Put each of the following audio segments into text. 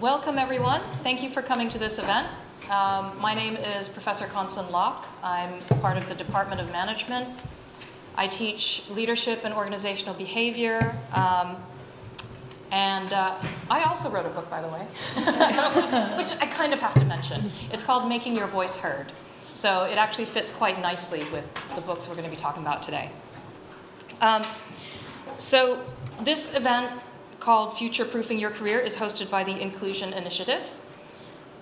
Welcome, everyone. Thank you for coming to this event. My name is Professor Connson Locke. I'm part of the Department of Management. I teach leadership and organizational behavior. And I also wrote a book, by the way, which I kind of have to mention. It's called Making Your Voice Heard. So it actually fits quite nicely with the books we're going to be talking about today. So this event, called Future-Proofing Your Career, is hosted by the Inclusion Initiative.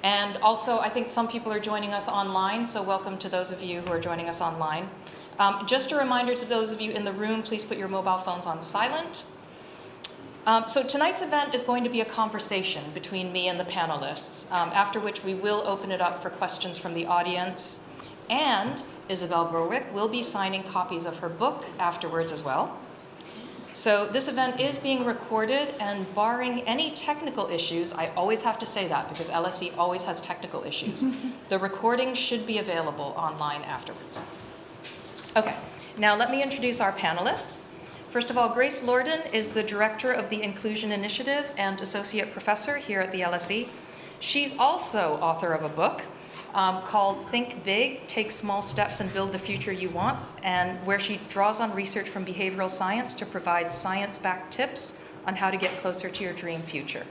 And also, I think some people are joining us online, so welcome to those of you who are joining us online. Just a reminder to those of you in the room, please put your mobile phones on silent. So tonight's event is going to be a conversation between me and the panelists, after which we will open it up for questions from the audience. And Isabel Berwick will be signing copies of her book afterwards as well. So this event is being recorded, and barring any technical issues, I always have to say that because LSE always has technical issues, the recording should be available online afterwards. Okay, now let me introduce our panelists. First of all, Grace Lordan is the director of the Inclusion Initiative and associate professor here at the LSE. She's also author of a book called Think Big, Take Small Steps and Build the Future You Want, and where she draws on research from behavioral science to provide science-backed tips on how to get closer to your dream future.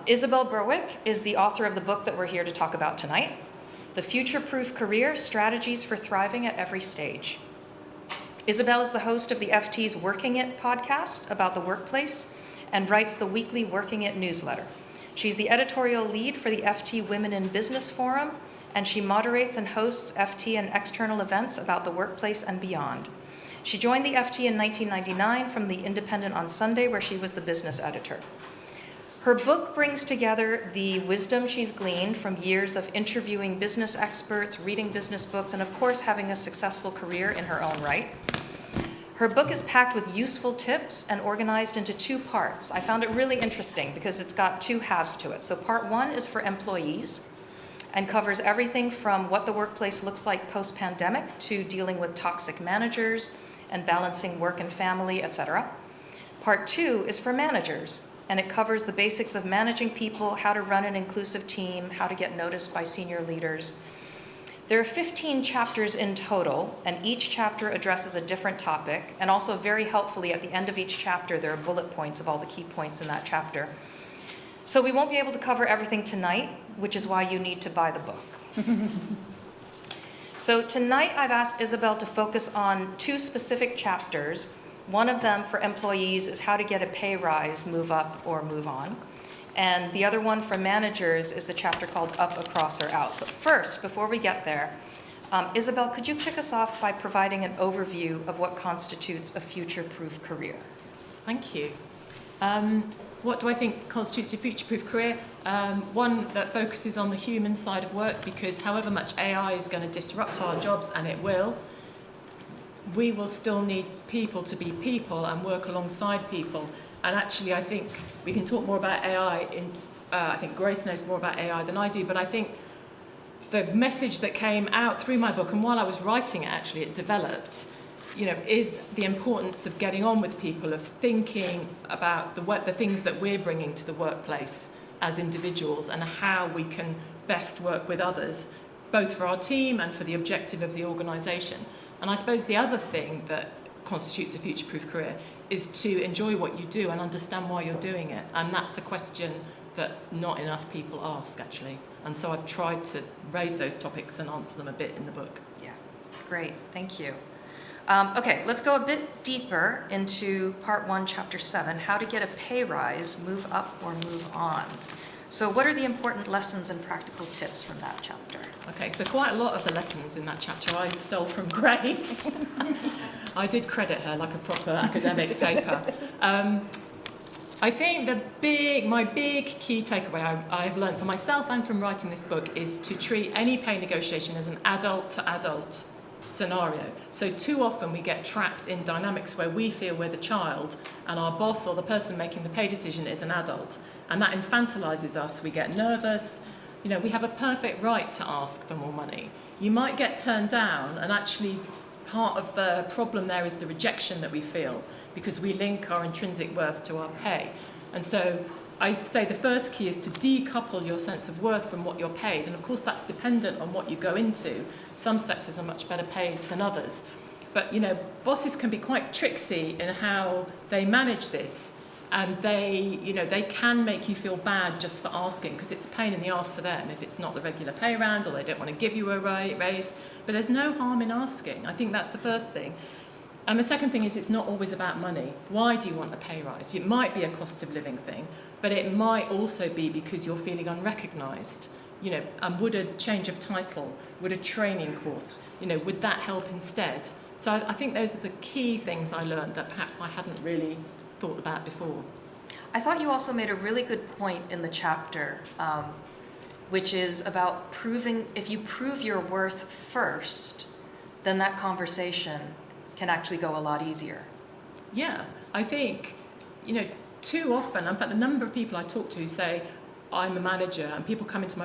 Isabel Berwick is the author of the book that we're here to talk about tonight, The Future-Proof Career, Strategies for Thriving at Every Stage. Isabel is the host of the FT's Working It podcast about the workplace and writes the weekly Working It newsletter. She's the editorial lead for the FT Women in Business Forum, and she moderates and hosts FT and external events about the workplace and beyond. She joined the FT in 1999 from the Independent on Sunday, where she was the business editor. Her book brings together the wisdom she's gleaned from years of interviewing business experts, reading business books, and of course, having a successful career in her own right. Her book is packed with useful tips and organized into two parts. I found it really interesting because it's got two halves to it. So part one is for employees and covers everything from what the workplace looks like post-pandemic to dealing with toxic managers and balancing work and family, etc. Part two is for managers, and it covers the basics of managing people, how to run an inclusive team, how to get noticed by senior leaders. There are 15 chapters in total, and each chapter addresses a different topic, and also very helpfully at the end of each chapter there are bullet points of all the key points in that chapter. So we won't be able to cover everything tonight, which is why you need to buy the book. So tonight I've asked Isabel to focus on two specific chapters. One of them for employees is how to get a pay rise, move up, or move on. And the other one for managers is the chapter called Up, Across, or Out. But first, before we get there, Isabel, could you kick us off by providing an overview of what constitutes a future-proof career? Thank you. What do I think constitutes a future-proof career? One that focuses on the human side of work, because however much AI is going to disrupt our jobs, and it will, we will still need people to be people and work alongside people. And actually, I think we can talk more about AI. I think Grace knows more about AI than I do, but I think the message that came out through my book, and while I was writing it, actually, it developed, is the importance of getting on with people, of thinking about the things that we're bringing to the workplace as individuals and how we can best work with others, both for our team and for the objective of the organisation. And I suppose the other thing that constitutes a future-proof career is to enjoy what you do and understand why you're doing it. And that's a question that not enough people ask, actually. And so I've tried to raise those topics and answer them a bit in the book. Yeah, great, thank you. Okay, let's go a bit deeper into part one, chapter 7, how to get a pay rise, move up, or move on. So what are the important lessons and practical tips from that chapter? Okay, so quite a lot of the lessons in that chapter I stole from Grace. I did credit her like a proper academic paper. I think my big key takeaway I've learned for myself and from writing this book is to treat any pay negotiation as an adult-to-adult scenario. So too often we get trapped in dynamics where we feel we're the child and our boss or the person making the pay decision is an adult. And that infantilizes us. We get nervous. We have a perfect right to ask for more money. You might get turned down, and actually part of the problem there is the rejection that we feel because we link our intrinsic worth to our pay. And so I'd say the first key is to decouple your sense of worth from what you're paid. And of course, that's dependent on what you go into. Some sectors are much better paid than others. But, bosses can be quite tricksy in how they manage this. And they can make you feel bad just for asking, because it's a pain in the arse for them if it's not the regular pay round or they don't want to give you a raise. But there's no harm in asking. I think that's the first thing. And the second thing is it's not always about money. Why do you want a pay rise? It might be a cost of living thing, but it might also be because you're feeling unrecognised. And would a change of title, would a training course, would that help instead? So I think those are the key things I learned that perhaps I hadn't really thought about before. I thought you also made a really good point in the chapter, which is about proving, if you prove your worth first, then that conversation can actually go a lot easier. Yeah, I think, too often, in fact, the number of people I talk to say, I'm a manager, and people come into my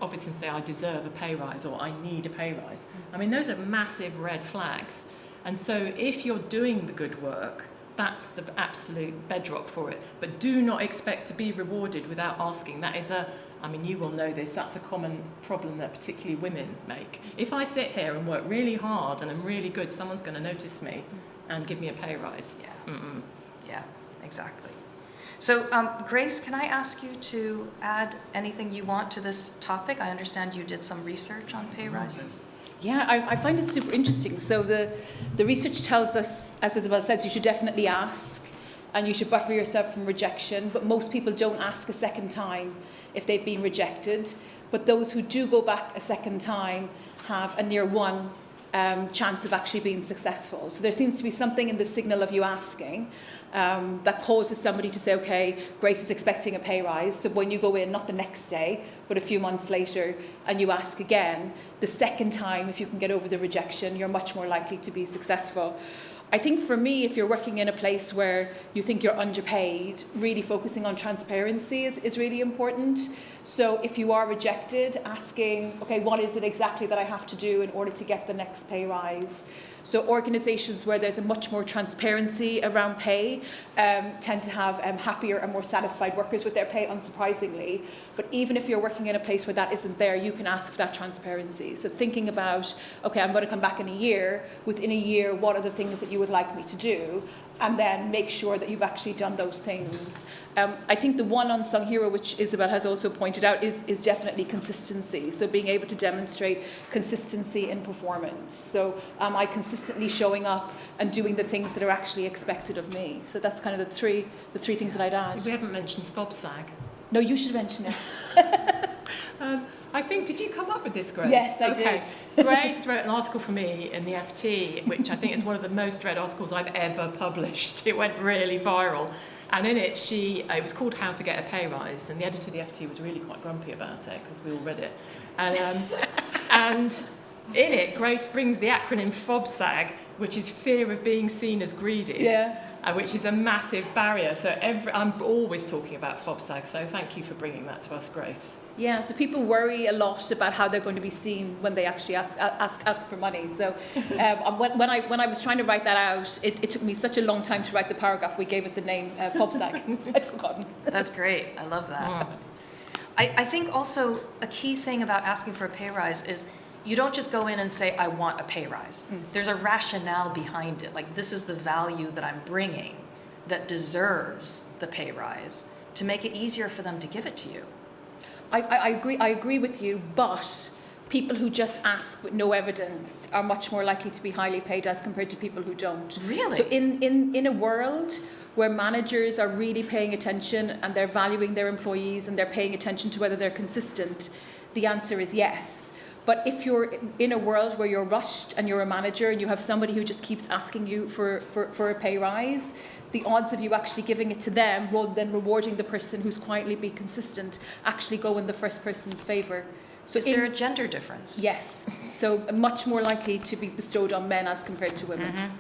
office and say, I deserve a pay rise, or I need a pay rise. I mean, those are massive red flags. And so if you're doing the good work, that's the absolute bedrock for it. But do not expect to be rewarded without asking. That is you will know this, that's a common problem that particularly women make. If I sit here and work really hard and I'm really good, someone's going to notice me and give me a pay rise. Yeah. Yeah, exactly. So, Grace, can I ask you to add anything you want to this topic? I understand you did some research on pay rises. Yeah, I find it super interesting. So the research tells us, as Isabel says, you should definitely ask and you should buffer yourself from rejection, but most people don't ask a second time if they've been rejected. But those who do go back a second time have a near 1 chance of actually being successful. So there seems to be something in the signal of you asking that causes somebody to say, okay, Grace is expecting a pay rise. So when you go in, not the next day, but a few months later, and you ask again, the second time, if you can get over the rejection, you're much more likely to be successful. I think for me, if you're working in a place where you think you're underpaid, really focusing on transparency is really important. So if you are rejected, asking, okay, what is it exactly that I have to do in order to get the next pay rise? So organisations where there's a much more transparency around pay tend to have happier and more satisfied workers with their pay, unsurprisingly. But even if you're working in a place where that isn't there, you can ask for that transparency. So thinking about, okay, I'm going to come back in a year. Within a year, what are the things that you would like me to do? And then make sure that you've actually done those things. I think the one unsung hero, which Isabel has also pointed out, is definitely consistency. So being able to demonstrate consistency in performance. So am I consistently showing up and doing the things that are actually expected of me? So that's kind of the three things that I'd add. We haven't mentioned FOBSAG. No, you should mention it. I think, did you come up with this, Grace? Yes, I did. Grace wrote an article for me in the FT, which I think is one of the most read articles I've ever published. It went really viral. And in it, it was called How to Get a Pay Rise, and the editor of the FT was really quite grumpy about it, because we all read it. And in it, Grace brings the acronym FOBSAG, which is fear of being seen as greedy. Yeah. Which is a massive barrier. So I'm always talking about FOBSAG, so thank you for bringing that to us, Grace. Yeah, so people worry a lot about how they're going to be seen when they actually ask for money. So when I was trying to write that out, it took me such a long time to write the paragraph. We gave it the name FOBSAG. I'd forgotten. That's great. I love that. I think also a key thing about asking for a pay rise is you don't just go in and say, I want a pay rise. There's a rationale behind it. Like, this is the value that I'm bringing that deserves the pay rise, to make it easier for them to give it to you. I agree with you, but people who just ask with no evidence are much more likely to be highly paid as compared to people who don't. Really? So in a world where managers are really paying attention and they're valuing their employees and they're paying attention to whether they're consistent, the answer is yes. But if you're in a world where you're rushed and you're a manager and you have somebody who just keeps asking you for a pay rise, the odds of you actually giving it to them rather than rewarding the person who's quietly been consistent actually go in the first person's favour. So is there a gender difference? Yes. So much more likely to be bestowed on men as compared to women. Mm-hmm.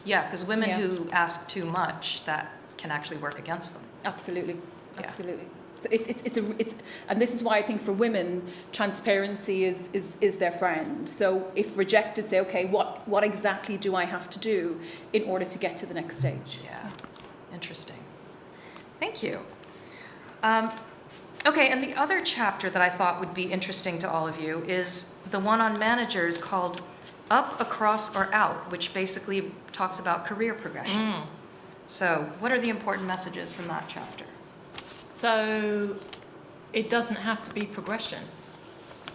Yeah, because women who ask too much, that can actually work against them. Absolutely. Yeah. Absolutely. So it's and this is why I think for women transparency is their friend. So if rejected, say, okay, what exactly do I have to do in order to get to the next stage? Yeah, interesting. Thank you. Okay, and the other chapter that I thought would be interesting to all of you is the one on managers called Up, Across, or Out, which basically talks about career progression. So what are the important messages from that chapter? So it doesn't have to be progression.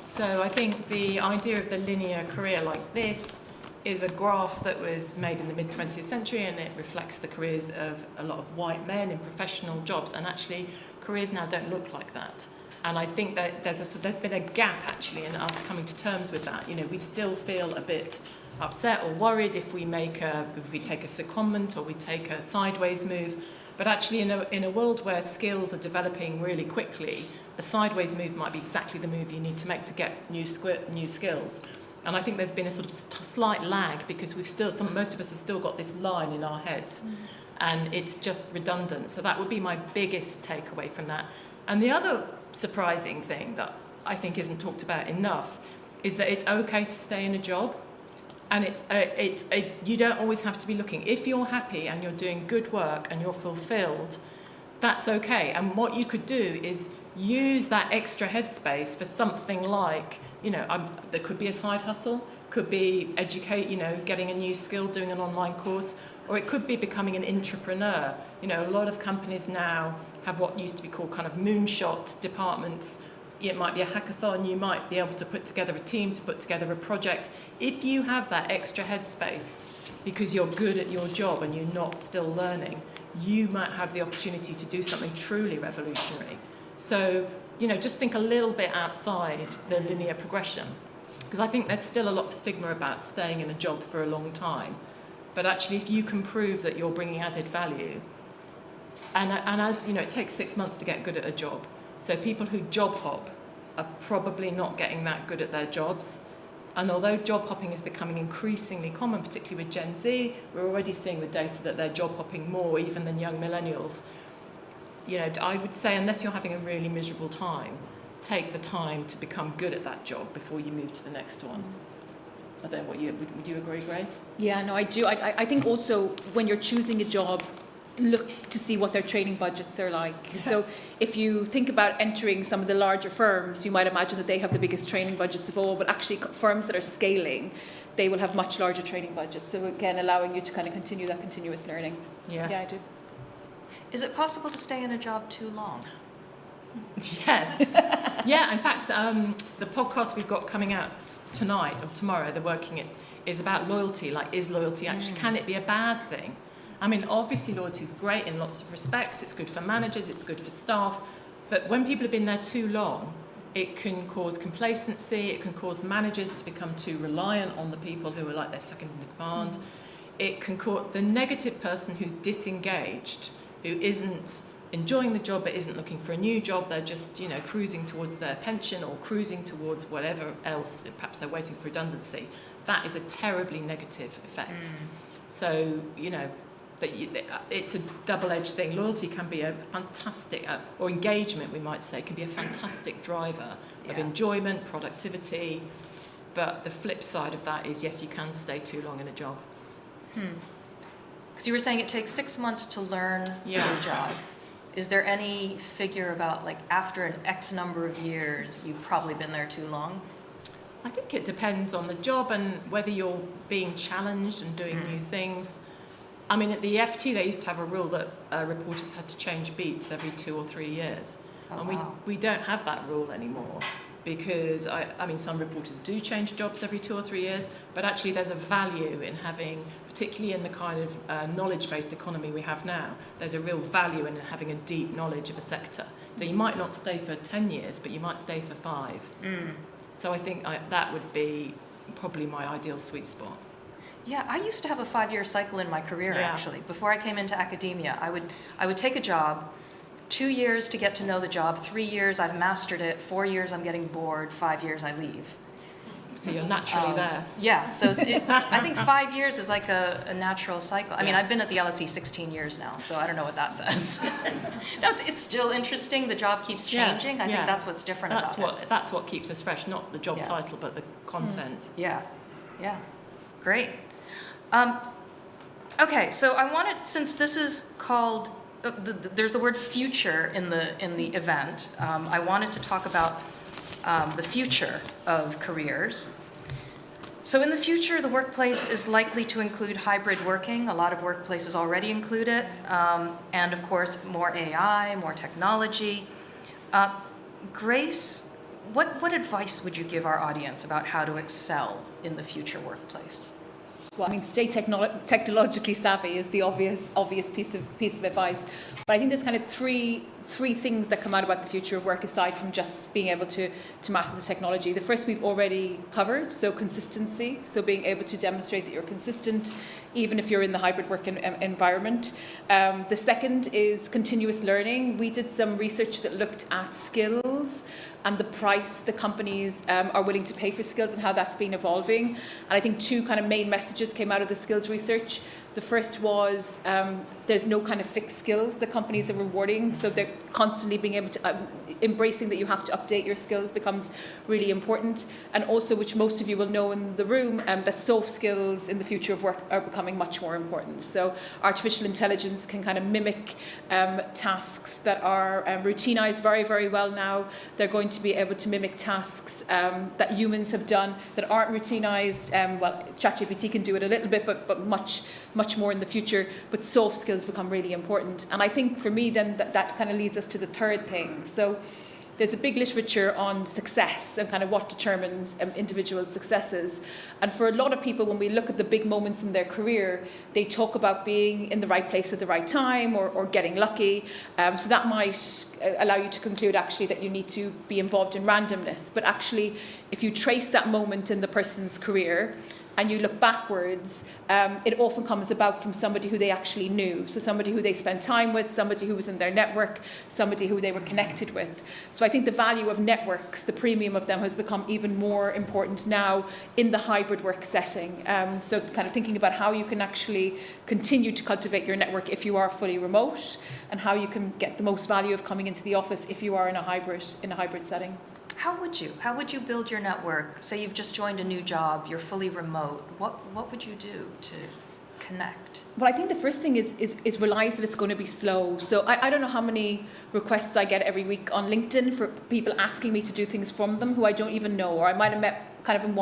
So I think the idea of the linear career like this is a graph that was made in the mid-20th century, and it reflects the careers of a lot of white men in professional jobs, and actually careers now don't look like that. And I think that there's been a gap actually in us coming to terms with that. You know, we still feel a bit upset or worried if we take a secondment or we take a sideways move. But actually in a world where skills are developing really quickly, a sideways move might be exactly the move you need to make to get new skills. And I think there's been a sort of slight lag because most of us have still got this line in our heads, and it's just redundant. So that would be my biggest takeaway from that. And the other surprising thing that I think isn't talked about enough is that it's okay to stay in a job, and you don't always have to be looking. If you're happy and you're doing good work and you're fulfilled, that's okay. And what you could do is use that extra headspace for something like, there could be a side hustle, could be getting a new skill, doing an online course, or it could be becoming an intrapreneur. A lot of companies now have what used to be called kind of moonshot departments. It might be a hackathon, you might be able to put together a team to put together a project. If you have that extra headspace because you're good at your job and you're not still learning, you might have the opportunity to do something truly revolutionary. So, just think a little bit outside the linear progression, because I think there's still a lot of stigma about staying in a job for a long time. But actually, if you can prove that you're bringing added value, and as it takes 6 months to get good at a job. So people who job hop are probably not getting that good at their jobs. And although job hopping is becoming increasingly common, particularly with Gen Z, we're already seeing the data that they're job hopping more even than young millennials. I would say unless you're having a really miserable time, take the time to become good at that job before you move to the next one. I don't know would you agree, Grace? Yeah, no, I do. I think also when you're choosing a job, look to see what their training budgets are like. Yes. So if you think about entering some of the larger firms, you might imagine that they have the biggest training budgets of all, but actually firms that are scaling, they will have much larger training budgets. So again, allowing you to kind of continue that continuous learning. Yeah, I do. Is it possible to stay in a job too long? Yes. Yeah, in fact, the podcast we've got coming out tonight or tomorrow, The Working It, is about loyalty. Like, is loyalty actually, can it be a bad thing? I mean, obviously loyalty is great in lots of respects. It's good for managers, it's good for staff. But when people have been there too long, it can cause complacency, it can cause managers to become too reliant on the people who are like their second in command. It can cause the negative person who's disengaged, who isn't enjoying the job but isn't looking for a new job. They're just, cruising towards their pension or cruising towards whatever else, perhaps they're waiting for redundancy. That is a terribly negative effect. So, it's a double-edged thing. Loyalty can be a fantastic, or engagement, we might say, can be a fantastic driver of enjoyment, productivity. But the flip side of that is, yes, you can stay too long in a job. Because you were saying it takes 6 months to learn your job. Is there any figure about, like, after an X number of years, you've probably been there too long? I think it depends on the job and whether you're being challenged and doing new things. I mean, at the FT, they used to have a rule that reporters had to change beats every 2 or 3 years. We don't have that rule anymore because, some reporters do change jobs every 2 or 3 years, but actually there's a value in having, particularly in the kind of knowledge-based economy we have now, there's a real value in having a deep knowledge of a sector. So you might not stay for 10 years, but you might stay for 5. So I think that would be probably my ideal sweet spot. Yeah, I used to have a 5-year cycle in my career, actually. Before I came into academia, I would take a job, 2 years to get to know the job, 3 years I've mastered it, 4 years I'm getting bored, 5 years I leave. So you're naturally there. Yeah, so I think 5 years is like a natural cycle. I mean, I've been at the LSE 16 years now, so I don't know what that says. No, it's still interesting. The job keeps changing. I think that's what's different about it. That's what keeps us fresh, not the job title, but the content. Yeah, great. Okay, so I wanted, since this is called there's the word future in the event. I wanted to talk about the future of careers. So in the future, the workplace is likely to include hybrid working. A lot of workplaces already include it. And of course, more AI, more technology. Grace, what advice would you give our audience about how to excel in the future workplace? Well, I mean, stay technologically savvy is the obvious piece of advice. But I think there's kind of three things that come out about the future of work aside from just being able to master the technology. The first we've already covered, so consistency. So being able to demonstrate that you're consistent, even if you're in the hybrid work environment. The second is continuous learning. We did some research that looked at skills and the price the companies are willing to pay for skills and how that's been evolving. And I think two kind of main messages came out of the skills research. The first was there's no kind of fixed skills that companies are rewarding, so they're constantly being able to, embracing that you have to update your skills becomes really important. And also, which most of you will know in the room, that soft skills in the future of work are becoming much more important. So artificial intelligence can kind of mimic tasks that are routinized very, very well now. They're going to be able to mimic tasks that humans have done that aren't routinized. Well, ChatGPT can do it a little bit, but much more in the future. But soft skills become really important. And I think for me then that kind of leads us to the third thing. So there's a big literature on success and kind of what determines individual successes. And for a lot of people, when we look at the big moments in their career, they talk about being in the right place at the right time or getting lucky. So that might allow you to conclude actually that you need to be involved in randomness. But actually, if you trace that moment in the person's career, and you look backwards, it often comes about from somebody who they actually knew. So somebody who they spent time with, somebody who was in their network, somebody who they were connected with. So I think the value of networks, the premium of them has become even more important now in the hybrid work setting. So kind of thinking about how you can actually continue to cultivate your network if you are fully remote, and how you can get the most value of coming into the office if you are in a hybrid setting. How would you build your network? Say you've just joined a new job, you're fully remote. What would you do to connect? Well, I think the first thing is realize that it's going to be slow. So I don't know how many requests I get every week on LinkedIn for people asking me to do things from them who I don't even know, or I might have met kind of in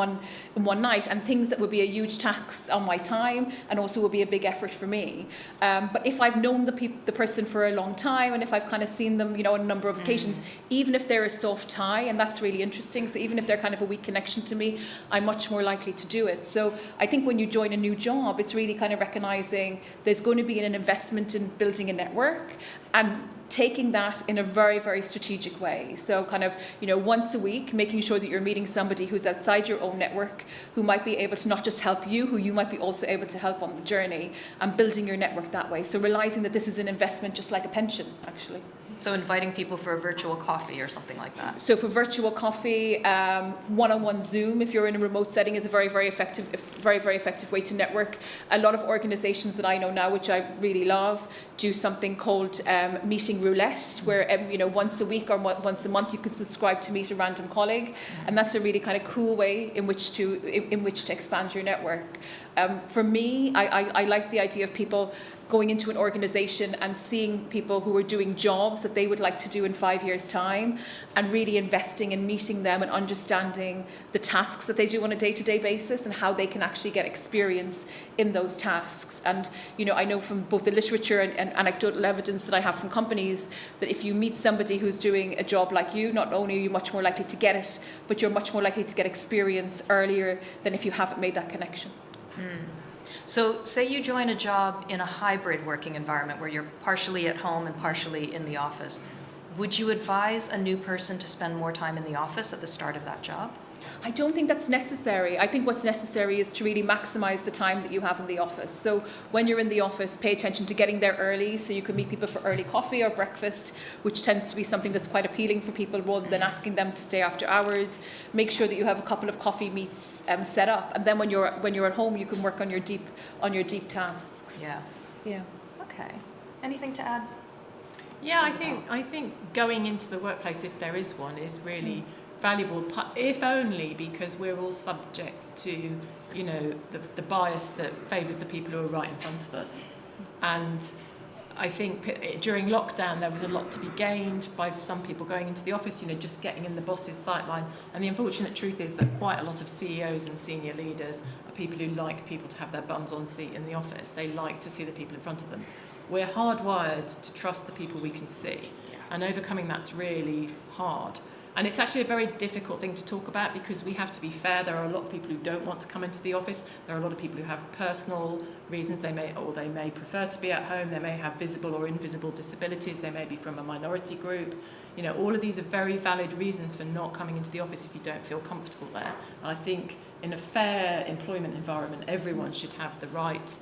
one night, and things that would be a huge tax on my time and also would be a big effort for me. But if I've known the person for a long time, and if I've kind of seen them, on a number of occasions, even if they're a soft tie, and that's really interesting, so even if they're kind of a weak connection to me, I'm much more likely to do it. So I think when you join a new job, it's really kind of recognizing there's going to be an investment in building a network, and taking that in a very, very strategic way. So kind of, once a week, making sure that you're meeting somebody who's outside your own network, who might be able to not just help you, who you might be also able to help on the journey, and building your network that way. So realizing that this is an investment just like a pension, actually. So inviting people for a virtual coffee or something like that. So for virtual coffee, one-on-one Zoom, if you're in a remote setting, is a very, very effective way to network. A lot of organizations that I know now, which I really love, do something called meeting roulette, where once a week or once a month you can subscribe to meet a random colleague, and that's a really kind of cool way in which to expand your network. For me, I like the idea of people going into an organization and seeing people who are doing jobs that they would like to do in 5 years' time, and really investing in meeting them and understanding the tasks that they do on a day-to-day basis and how they can actually get experience in those tasks. And I know from both the literature and anecdotal evidence that I have from companies that if you meet somebody who's doing a job like you, not only are you much more likely to get it, but you're much more likely to get experience earlier than if you haven't made that connection. So say you join a job in a hybrid working environment where you're partially at home and partially in the office. Would you advise a new person to spend more time in the office at the start of that job? I don't think that's necessary. I think what's necessary is to really maximize the time that you have in the office. So when you're in the office, pay attention to getting there early so you can meet people for early coffee or breakfast, which tends to be something that's quite appealing for people rather than asking them to stay after hours. Make sure that you have a couple of coffee meets set up, and then when you're at home, you can work on your deep tasks. Yeah. Okay. Anything to add? Yeah, I think going into the workplace, if there is one, is really valuable, if only because we're all subject to, the bias that favours the people who are right in front of us. And I think during lockdown there was a lot to be gained by some people going into the office, just getting in the boss's sightline. And the unfortunate truth is that quite a lot of CEOs and senior leaders are people who like people to have their bums on seat in the office. They like to see the people in front of them. We're hardwired to trust the people we can see, and overcoming that's really hard. And it's actually a very difficult thing to talk about because we have to be fair. There are a lot of people who don't want to come into the office. There are a lot of people who have personal reasons. They may prefer to be at home. They may have visible or invisible disabilities. They may be from a minority group. All of these are very valid reasons for not coming into the office if you don't feel comfortable there. And I think in a fair employment environment, everyone should have the right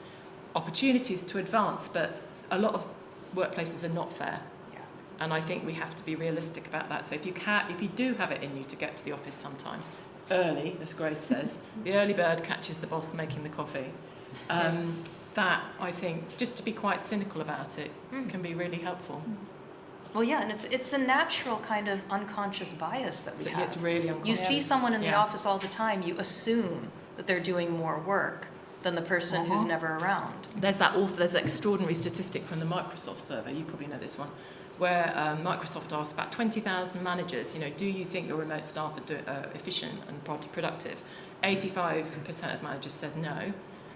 opportunities to advance. But a lot of workplaces are not fair. And I think we have to be realistic about that. So if you do have it in you to get to the office sometimes, early, as Grace says, the early bird catches the boss making the coffee. That, I think, just to be quite cynical about it, can be really helpful. Well, yeah, and it's a natural kind of unconscious bias that we have. It's really unconscious. You see someone in the office all the time, you assume that they're doing more work than the person who's never around. There's that extraordinary statistic from the Microsoft survey, you probably know this one, where Microsoft asked about 20,000 managers, do you think your remote staff are efficient and productive? 85% of managers said no.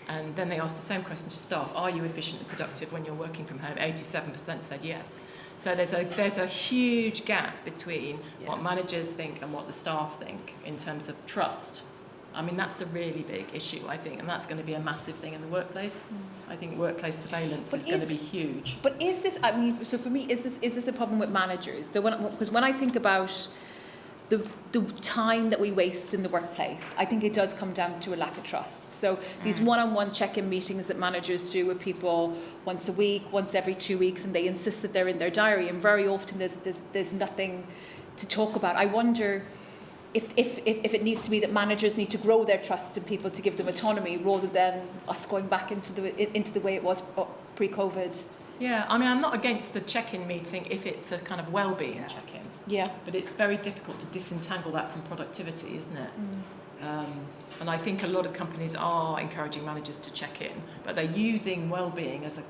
And then they asked the same question to staff, are you efficient and productive when you're working from home? 87% said yes. So there's a huge gap between what managers think and what the staff think in terms of trust. I mean, that's the really big issue, I think, and that's going to be a massive thing in the workplace. I think workplace surveillance is going to be huge. But is this, so for me, is this a problem with managers? So because when I think about the time that we waste in the workplace, I think it does come down to a lack of trust. So these one-on-one check-in meetings that managers do with people once a week, once every 2 weeks, and they insist that they're in their diary, and very often there's nothing to talk about. I wonder if it needs to be that managers need to grow their trust in people to give them autonomy rather than us going back into the way it was pre-COVID. Yeah, I mean, I'm not against the check-in meeting if it's a kind of well-being check-in. Yeah. But it's very difficult to disentangle that from productivity, isn't it? And I think a lot of companies are encouraging managers to check in, but they're using well-being as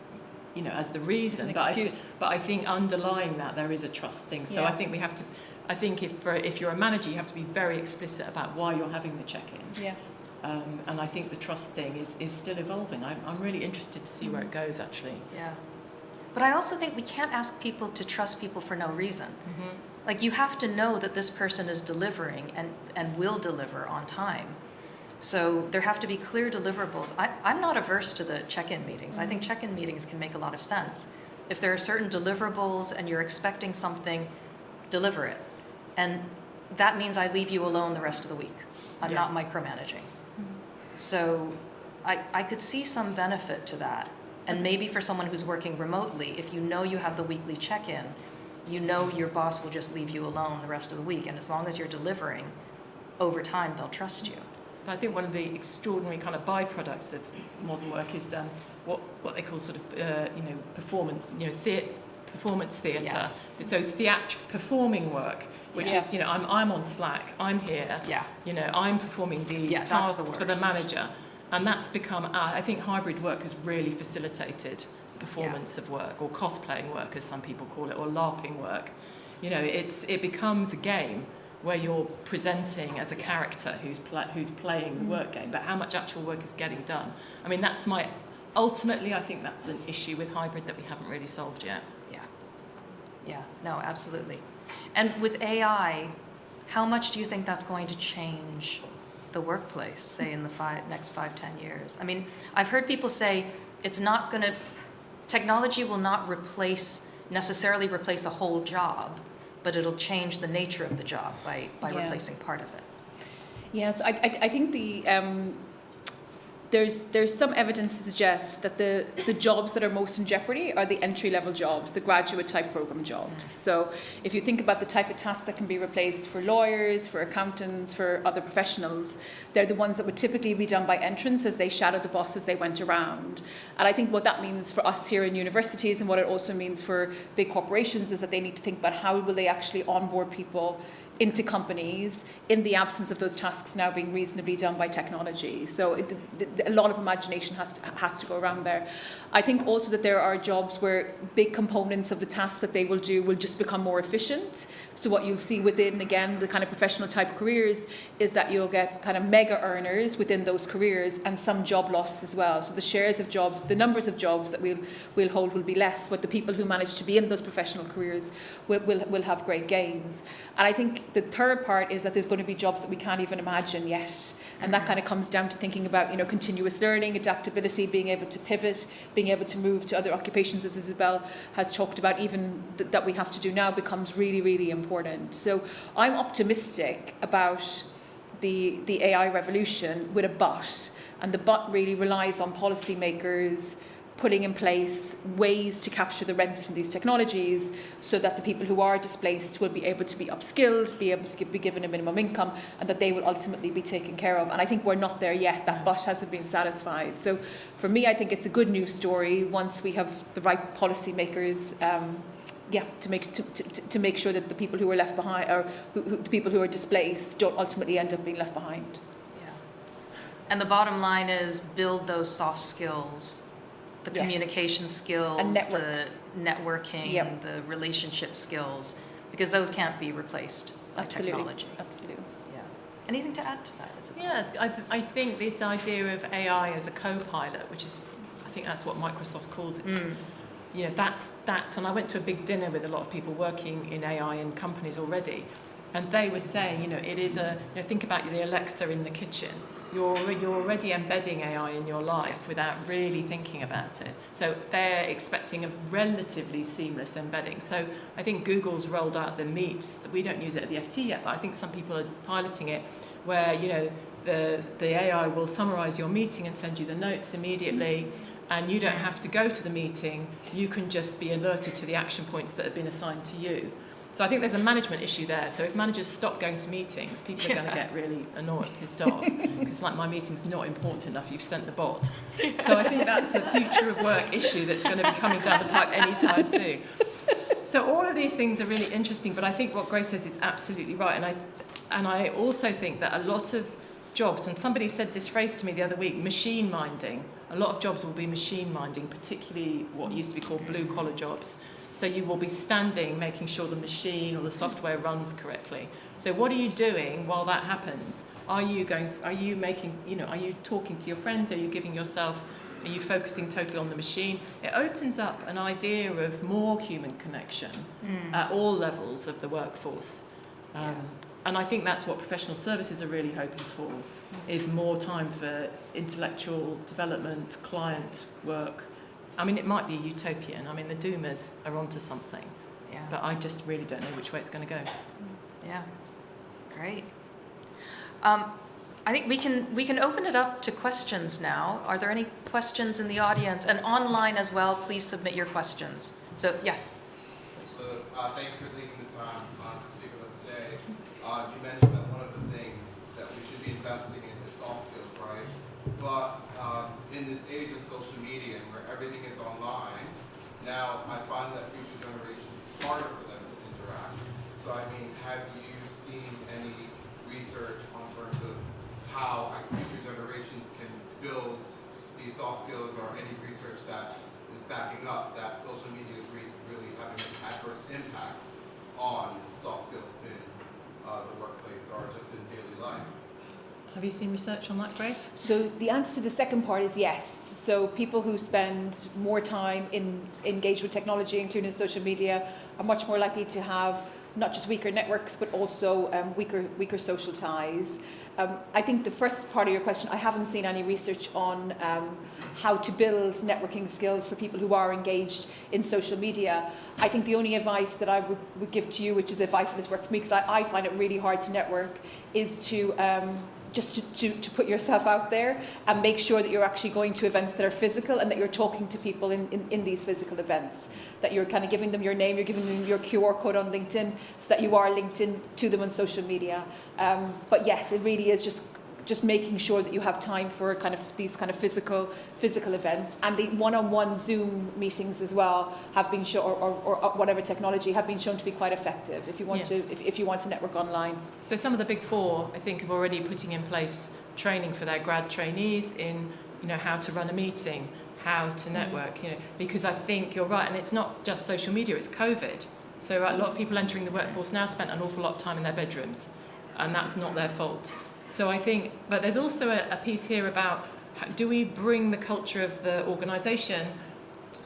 as the reason. But I think underlying that there is a trust thing. So I think we have to. I think if you're a manager, you have to be very explicit about why you're having the check-in. Yeah. And I think the trust thing is still evolving. I'm really interested to see where it goes, actually. Yeah. But I also think we can't ask people to trust people for no reason. Like, you have to know that this person is delivering and will deliver on time. So there have to be clear deliverables. I'm not averse to the check-in meetings. I think check-in meetings can make a lot of sense. If there are certain deliverables and you're expecting something, deliver it. And that means I leave you alone the rest of the week. I'm not micromanaging. So I could see some benefit to that. And maybe for someone who's working remotely, if you know you have the weekly check-in, you know your boss will just leave you alone the rest of the week. And as long as you're delivering, over time, they'll trust you. But I think one of the extraordinary kind of byproducts of modern work is what they call sort of, performance, performance theatre. Yes. So performing work, which is, I'm on Slack, I'm here, I'm performing these tasks for the manager. And that's become, I think hybrid work has really facilitated performance of work, or cosplaying work, as some people call it, or LARPing work. It becomes a game where you're presenting as a character who's playing the work game, but how much actual work is getting done? I mean, ultimately, I think that's an issue with hybrid that we haven't really solved yet. Yeah, no, absolutely. And with AI, how much do you think that's going to change the workplace, say in the next 5-10 years? I mean, I've heard people say technology will not necessarily replace a whole job, but it'll change the nature of the job by replacing part of it. Yeah, so I think there's some evidence to suggest that the jobs that are most in jeopardy are the entry-level jobs, the graduate-type program jobs. So if you think about the type of tasks that can be replaced for lawyers, for accountants, for other professionals, they're the ones that would typically be done by entrants as they shadowed the boss as they went around. And I think what that means for us here in universities, and what it also means for big corporations, is that they need to think about how will they actually onboard people into companies in the absence of those tasks now being reasonably done by technology. So a lot of imagination has to go around there. I think also that there are jobs where big components of the tasks that they will do will just become more efficient. So what you'll see within, again, the kind of professional type careers is that you'll get kind of mega earners within those careers and some job loss as well. So the shares of jobs, the numbers of jobs that we'll hold will be less, but the people who manage to be in those professional careers will have great gains. And I think the third part is that there's going to be jobs that we can't even imagine yet. And that kind of comes down to thinking about, continuous learning, adaptability, being able to pivot, being able to move to other occupations, as Isabel has talked about, even that we have to do now becomes really, really important. So I'm optimistic about the AI revolution with a but. And the but really relies on policymakers putting in place ways to capture the rents from these technologies so that the people who are displaced will be able to be upskilled, be able to be given a minimum income, and that they will ultimately be taken care of. And I think we're not there yet. That but hasn't been satisfied. So for me, I think it's a good news story once we have the right policymakers to make sure that the people who are left behind, or the people who are displaced, don't ultimately end up being left behind. Yeah. And the bottom line is build those soft skills. The communication skills, and networks. The networking, the relationship skills, because those can't be replaced by technology. Absolutely. Yeah. Anything to add to that, Isabel? Yeah, I think this idea of AI as a co-pilot, which is, I think that's what Microsoft calls it. That's, and I went to a big dinner with a lot of people working in AI in companies already, and they were saying, it is think about the Alexa in the kitchen. You're already embedding AI in your life without really thinking about it. So they're expecting a relatively seamless embedding. So I think Google's rolled out the Meets. We don't use it at the FT yet, but I think some people are piloting it where, the AI will summarize your meeting and send you the notes immediately, and you don't have to go to the meeting. You can just be alerted to the action points that have been assigned to you. So I think there's a management issue there. So if managers stop going to meetings, people are going to get really annoyed, pissed off. Because my meeting's not important enough, you've sent the bot. So I think that's a future of work issue that's going to be coming down the pipe anytime soon. So all of these things are really interesting, but I think what Grace says is absolutely right. And I also think that a lot of jobs, and somebody said this phrase to me the other week, machine minding. A lot of jobs will be machine minding, particularly what used to be called blue collar jobs. So you will be standing, making sure the machine or the software runs correctly. So what are you doing while that happens? Are you making, are you talking to your friends? Are you focusing totally on the machine? It opens up an idea of more human connection at all levels of the workforce. And I think that's what professional services are really hoping for, is more time for intellectual development, client work. I mean, it might be utopian. I mean, the doomers are onto something. Yeah. But I just really don't know which way it's going to go. Yeah. Great. I think we can open it up to questions now. Are there any questions in the audience? And online as well, please submit your questions. So, yes. So, thank you for taking the time to speak with us today. You mentioned that one of the things that we should be investing in is soft skills, right? But in this age of social media where everything is online, now I find that future generations, it's harder for them to interact. So I mean, have you seen any research on terms of how future generations can build these soft skills, or any research that is backing up that social media is really having an adverse impact on soft skills in the workplace or just in daily life? Have you seen research on that, Grace? So the answer to the second part is yes. So people who spend more time engaged with technology, including social media, are much more likely to have not just weaker networks, but also weaker social ties. I think the first part of your question, I haven't seen any research on how to build networking skills for people who are engaged in social media. I think the only advice that I would give to you, which is advice that has worked for me, because I find it really hard to network, is to to put yourself out there and make sure that you're actually going to events that are physical and that you're talking to people in these physical events, that you're kind of giving them your name, you're giving them your QR code on LinkedIn so that you are linked in to them on social media. But yes, it really is just just making sure that you have time for kind of these kind of physical events, and the one-on-one Zoom meetings as well have been shown, or whatever technology, have been shown to be quite effective if you want to if you want to network online. So some of the big four, I think, have already putting in place training for their grad trainees in, how to run a meeting, how to network, because I think you're right, and it's not just social media, it's COVID. So a lot of people entering the workforce now spent an awful lot of time in their bedrooms, and that's not their fault. So I think, but there's also a piece here about, do we bring the culture of the organisation,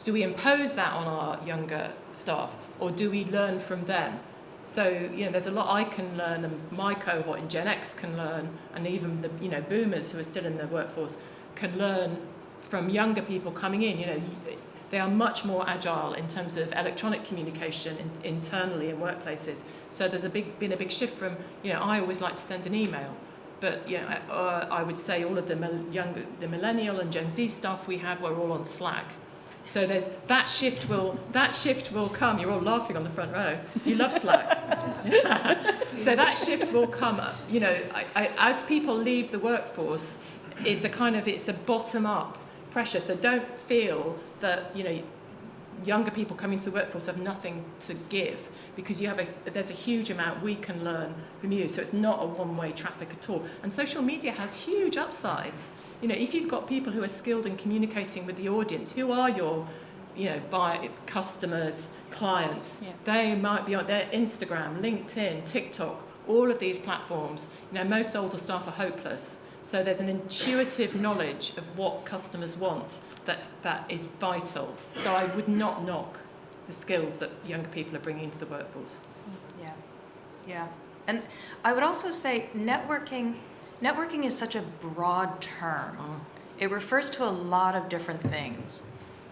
do we impose that on our younger staff, or do we learn from them? So, there's a lot I can learn, and my cohort in Gen X can learn, and even the, boomers who are still in the workforce can learn from younger people coming in. They are much more agile in terms of electronic communication internally in workplaces. So there's been a big shift from, I always like to send an email, but I would say all of the millennial and Gen Z stuff we have, we're all on Slack. So there's that shift will come. You're all laughing on the front row. Do you love Slack? So that shift will come. As people leave the workforce, it's a bottom up pressure. So don't feel that younger people coming to the workforce have nothing to give, because there's a huge amount we can learn from you. So it's not a one-way traffic at all. And social media has huge upsides. If you've got people who are skilled in communicating with the audience, who are your, customers, clients, they might be on their Instagram, LinkedIn, TikTok, all of these platforms. Most older staff are hopeless. So there's an intuitive knowledge of what customers want that is vital. So I would not knock the skills that younger people are bringing into the workforce. Yeah. And I would also say networking is such a broad term. It refers to a lot of different things.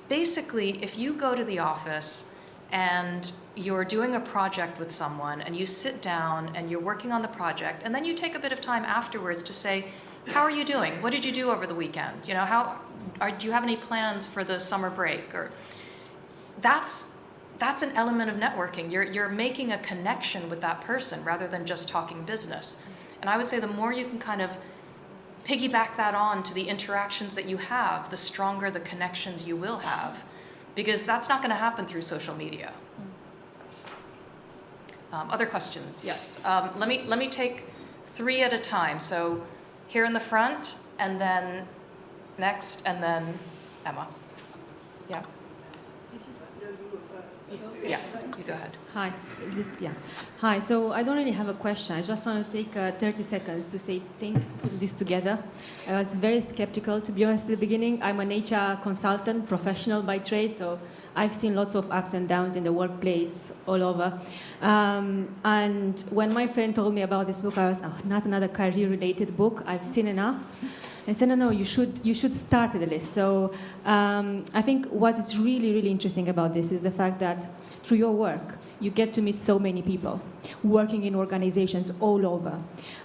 Basically, if you go to the office and you're doing a project with someone and you sit down and you're working on the project, and then you take a bit of time afterwards to say, how are you doing? What did you do over the weekend? Do you have any plans for the summer break? Or that's an element of networking. You're making a connection with that person rather than just talking business. And I would say the more you can kind of piggyback that on to the interactions that you have, the stronger the connections you will have, because that's not going to happen through social media. Other questions? Yes. Let me take 3 at a time. So here in the front, and then next, and then Emma. Yeah. Yeah, you go ahead. Hi, Hi, so I don't really have a question. I just want to take 30 seconds to say thank you for putting this together. I was very skeptical, to be honest, at the beginning. I'm an HR consultant, professional by trade, so I've seen lots of ups and downs in the workplace all over. And when my friend told me about this book, I was, not another career-related book. I've seen enough. I said, no, you should start at the list. So I think what is really, really interesting about this is the fact that through your work, you get to meet so many people working in organizations all over.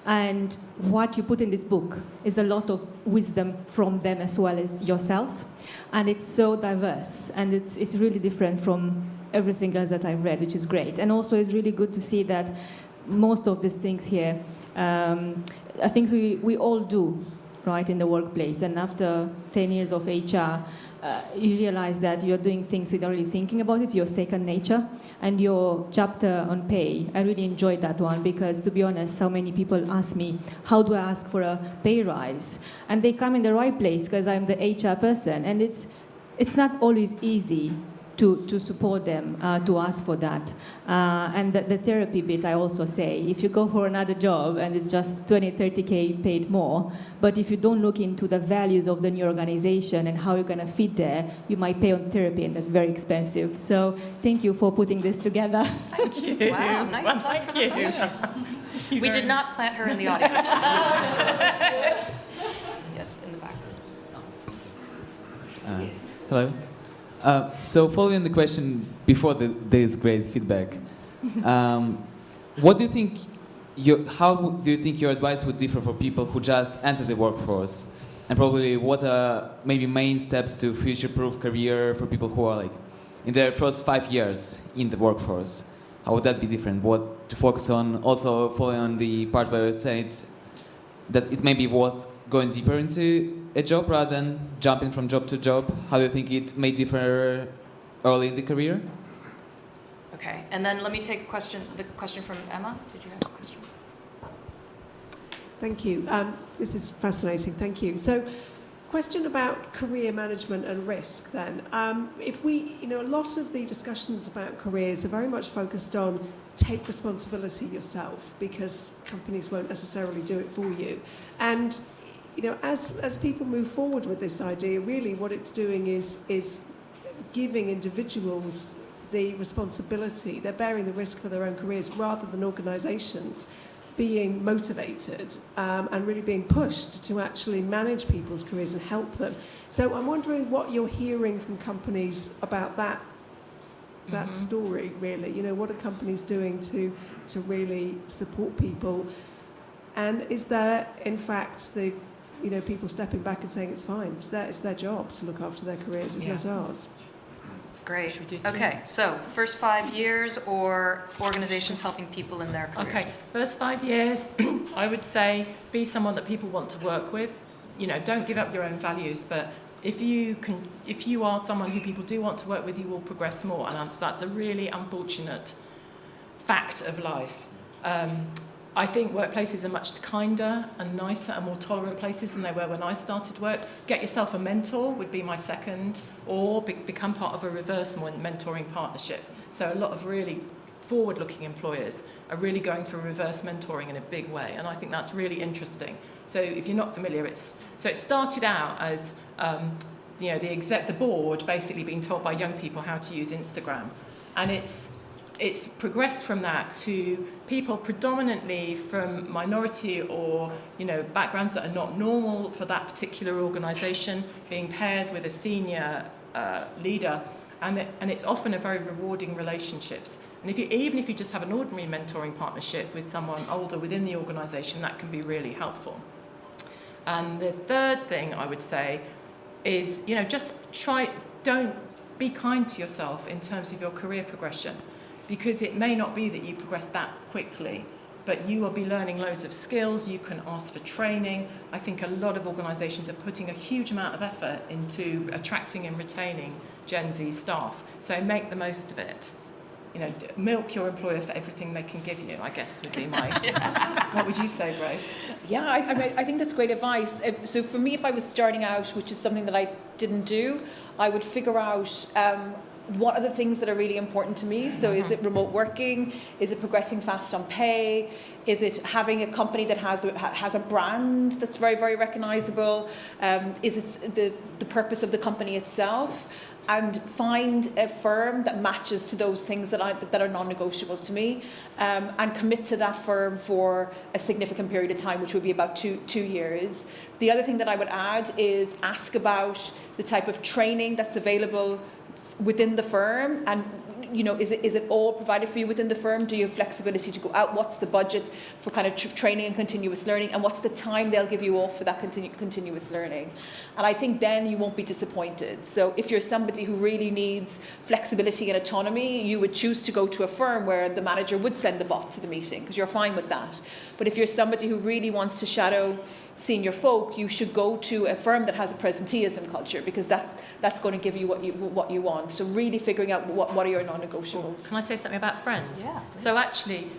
And what you put in this book is a lot of wisdom from them as well as yourself. And it's so diverse, and it's really different from everything else that I've read, which is great. And also it's really good to see that most of these things here are things we all do, right, in the workplace. And after 10 years of HR, you realize that you're doing things without really thinking about it, your second nature. And your chapter on pay, I really enjoyed that one, because to be honest, so many people ask me, how do I ask for a pay rise? And they come in the right place, because I'm the HR person. And it's not always easy to support them, to ask for that. And the therapy bit, I also say, if you go for another job and it's just 20, 30K paid more, but if you don't look into the values of the new organization and how you're going to fit there, you might pay on therapy, and that's very expensive. So thank you for putting this together. Thank you. Wow, nice plug for the phone. We did not plant her in the audience. Yes, in the back. Hello. So following the question before this great feedback, what do you think? How do you think your advice would differ for people who just enter the workforce, and probably what are maybe main steps to future-proof career for people who are like in their first 5 years in the workforce? How would that be different? What to focus on? Also following on the part where you said that it may be worth going deeper into a job rather than jumping from job to job? How do you think it may differ early in the career? Okay, and then let me take the question from Emma. Did you have a question? Thank you. This is fascinating. Thank you. So, question about career management and risk then. If we, a lot of the discussions about careers are very much focused on take responsibility yourself because companies won't necessarily do it for you. And, as people move forward with this idea, really what it's doing is giving individuals the responsibility. They're bearing the risk for their own careers rather than organisations being motivated and really being pushed to actually manage people's careers and help them. So I'm wondering what you're hearing from companies about that story, really. What are companies doing to really support people? And is there, in fact, people stepping back and saying it's fine, it's their job to look after their careers, it's not ours? Great. Okay, so first 5 years or organizations helping people in their careers? Okay, first 5 years, I would say be someone that people want to work with. Don't give up your own values, but if you are someone who people do want to work with, you will progress more, and that's a really unfortunate fact of life. I think workplaces are much kinder and nicer and more tolerant places than they were when I started work. Get yourself a mentor would be my second, or become part of a reverse mentoring partnership. So a lot of really forward-looking employers are really going for reverse mentoring in a big way, and I think that's really interesting. So if you're not familiar, it started out as the board basically being told by young people how to use Instagram, and it's progressed from that to people predominantly from minority or backgrounds that are not normal for that particular organisation being paired with a senior leader, and it's often a very rewarding relationships. And even if you just have an ordinary mentoring partnership with someone older within the organisation, that can be really helpful. And the third thing I would say is don't be kind to yourself in terms of your career progression. Because it may not be that you progress that quickly, but you will be learning loads of skills. You can ask for training. I think a lot of organisations are putting a huge amount of effort into attracting and retaining Gen Z staff. So make the most of it. Milk your employer for everything they can give you, I guess, would be my... What would you say, Grace? Yeah, I think that's great advice. So for me, if I was starting out, which is something that I didn't do, I would figure out what are the things that are really important to me? So is it remote working? Is it progressing fast on pay? Is it having a company that has a brand that's very, very recognisable? Is it the purpose of the company itself? And find a firm that matches to those things that are non-negotiable to me, and commit to that firm for a significant period of time, which would be about two years. The other thing that I would add is ask about the type of training that's available within the firm, and is it all provided for you within the firm? Do you have flexibility to go out? What's the budget for kind of training and continuous learning, and what's the time they'll give you off for that continuous learning? And I think then you won't be disappointed. So if you're somebody who really needs flexibility and autonomy, you would choose to go to a firm where the manager would send the bot to the meeting because you're fine with that. But if you're somebody who really wants to shadow senior folk, you should go to a firm that has a presenteeism culture, because that's going to give you what you want. So really figuring out what are your non-negotiables. Can I say something about friends? Yeah, please. So actually,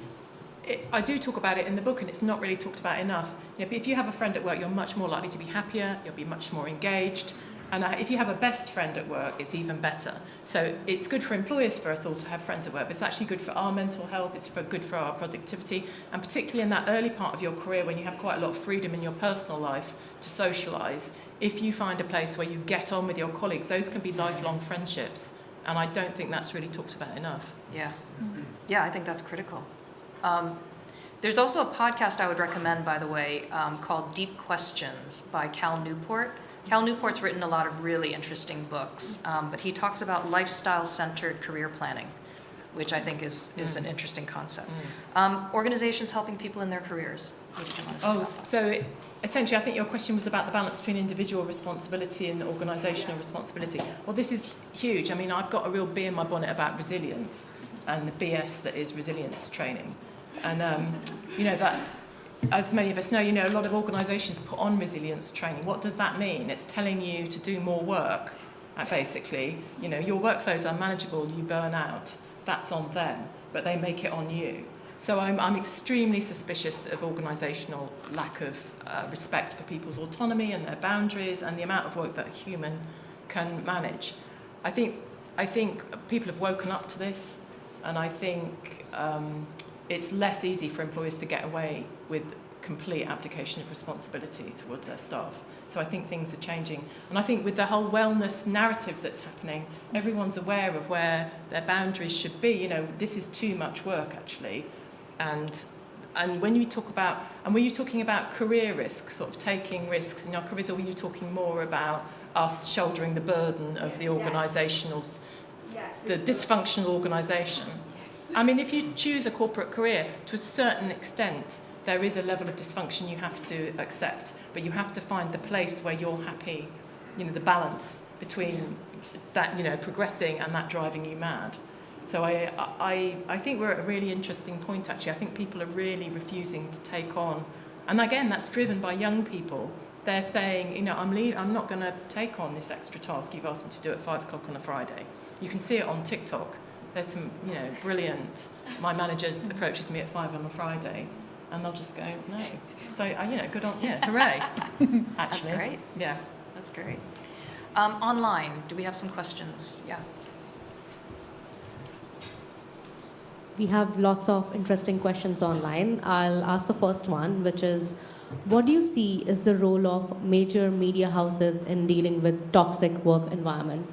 I do talk about it in the book, and it's not really talked about enough. If you have a friend at work, you're much more likely to be happier, you'll be much more engaged. And if you have a best friend at work, it's even better. So it's good for employers, for us all, to have friends at work, but it's actually good for our mental health, it's good for our productivity, and particularly in that early part of your career when you have quite a lot of freedom in your personal life to socialise. If you find a place where you get on with your colleagues, those can be lifelong friendships, and I don't think that's really talked about enough. Yeah, I think that's critical. There's also a podcast I would recommend, by the way, called Deep Questions by Cal Newport. Cal Newport's written a lot of really interesting books, but he talks about lifestyle-centered career planning, which I think is an interesting concept. Organizations helping people in their careers. What do you want to say about that? So essentially, I think your question was about the balance between individual responsibility and organisational responsibility. Well, this is huge. I mean, I've got a real bee in my bonnet about resilience and the BS that is resilience training. And, that as many of us know, a lot of organisations put on resilience training. What does that mean? It's telling you to do more work, basically. Your workloads are manageable, you burn out. That's on them, but they make it on you. So I'm extremely suspicious of organisational lack of respect for people's autonomy and their boundaries and the amount of work that a human can manage. I think people have woken up to this, and I think it's less easy for employers to get away with complete abdication of responsibility towards their staff. So I think things are changing. And I think with the whole wellness narrative that's happening, everyone's aware of where their boundaries should be. This is too much work, actually. And when you talk about, and were you talking about career risks, sort of taking risks in our careers, or were you talking more about us shouldering the burden of the organisational, the dysfunctional organisation? I mean, if you choose a corporate career, to a certain extent, there is a level of dysfunction you have to accept, but you have to find the place where you're happy, the balance between that, progressing and that driving you mad. So I think we're at a really interesting point, actually. I think people are really refusing to take on, and again, that's driven by young people. They're saying, I'm not going to take on this extra task you've asked me to do at 5 o'clock on a Friday. You can see it on TikTok. There's some, brilliant, my manager approaches me at 5 on a Friday, and they'll just go, no. So, good on, hooray. Actually. That's great. Yeah. That's great. Online, do we have some questions? Yeah. We have lots of interesting questions online. I'll ask the first one, which is, what do you see is the role of major media houses in dealing with toxic work environment?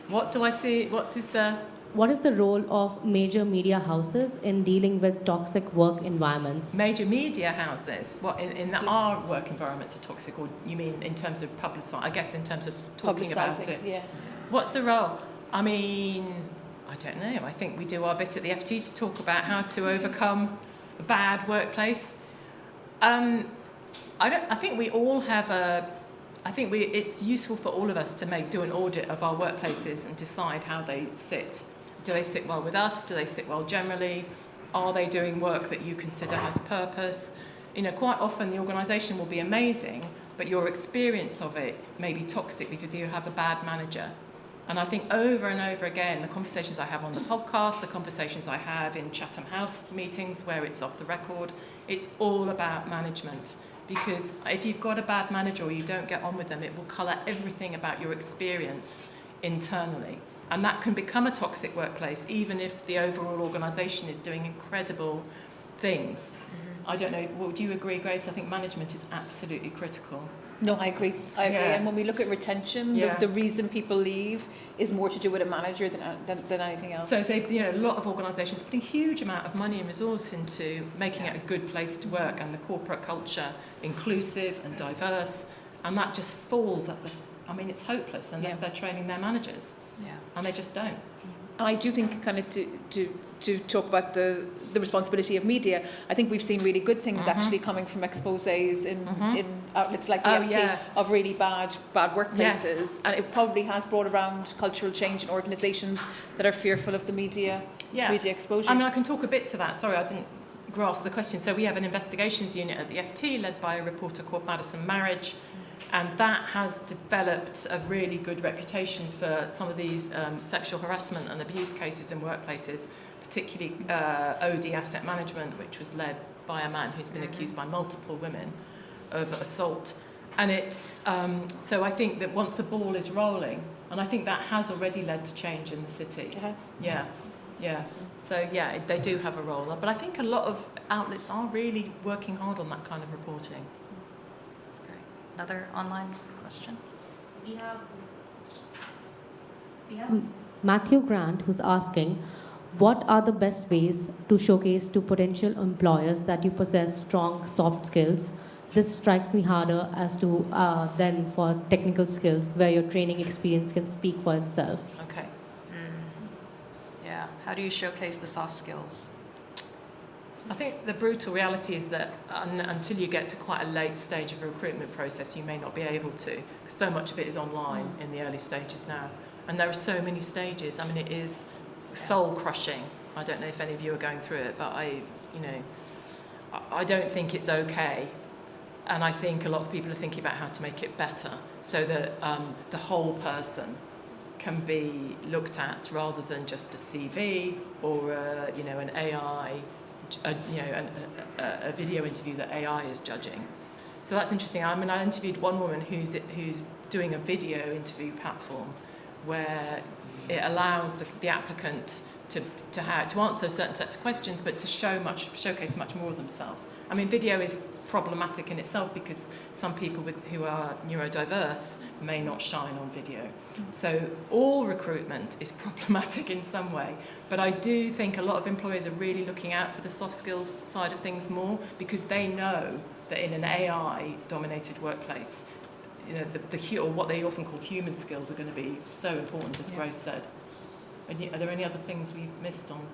What do I see? What is the role of major media houses in dealing with toxic work environments? Major media houses? What, in our work environments are toxic, or you mean in terms of I guess in terms of talking about it? Yeah. What's the role? I mean, I don't know. I think we do our bit at the FT to talk about how to overcome a bad workplace. I think we all have it's useful for all of us to do an audit of our workplaces and decide how they sit. Do they sit well with us? Do they sit well generally? Are they doing work that you consider has purpose? Quite often the organisation will be amazing, but your experience of it may be toxic because you have a bad manager. And I think over and over again, the conversations I have on the podcast, the conversations I have in Chatham House meetings where it's off the record, it's all about management. Because if you've got a bad manager or you don't get on with them, it will colour everything about your experience internally. And that can become a toxic workplace, even if the overall organisation is doing incredible things. Mm-hmm. I don't know, would you agree, Grace? I think management is absolutely critical. No, I agree. And when we look at retention, the reason people leave is more to do with a manager than anything else. So a lot of organisations putting a huge amount of money and resource into making it a good place to work, and the corporate culture inclusive and diverse, and that just falls at it's hopeless unless they're training their managers. Yeah. And they just don't. I do think kind of to talk about the responsibility of media, I think we've seen really good things actually coming from exposés in outlets like the FT of really bad workplaces, and it probably has brought around cultural change in organisations that are fearful of the media exposure. I mean, I can talk a bit to that. Sorry, I didn't grasp the question. So we have an investigations unit at the FT led by a reporter called Madison Marriage, and that has developed a really good reputation for some of these sexual harassment and abuse cases in workplaces, particularly OD Asset Management, which was led by a man who's been accused by multiple women of assault. And it's so I think that once the ball is rolling, and I think that has already led to change in the city. It has. Yeah. So they do have a role, but I think a lot of outlets are really working hard on that kind of reporting. Another online question? We have Matthew Grant, who's asking, what are the best ways to showcase to potential employers that you possess strong soft skills? This strikes me harder as to than for technical skills, where your training experience can speak for itself. Okay. Yeah. How do you showcase the soft skills? I think the brutal reality is that until you get to quite a late stage of a recruitment process, you may not be able to, because so much of it is online in the early stages now. And there are so many stages. I mean, it is soul crushing. I don't know if any of you are going through it, but I don't think it's okay. And I think a lot of people are thinking about how to make it better so that the whole person can be looked at rather than just a CV or an AI, a video interview that AI is judging. So that's interesting. I mean, I interviewed one woman who's doing a video interview platform where it allows the applicant to answer a certain set of questions, but to showcase much more of themselves. I mean, video is problematic in itself because some people who are neurodiverse may not shine on video. So all recruitment is problematic in some way. But I do think a lot of employers are really looking out for the soft skills side of things more because they know that in an AI-dominated workplace, or what they often call human skills are going to be so important, as Grace said. Are there any other things we've missed on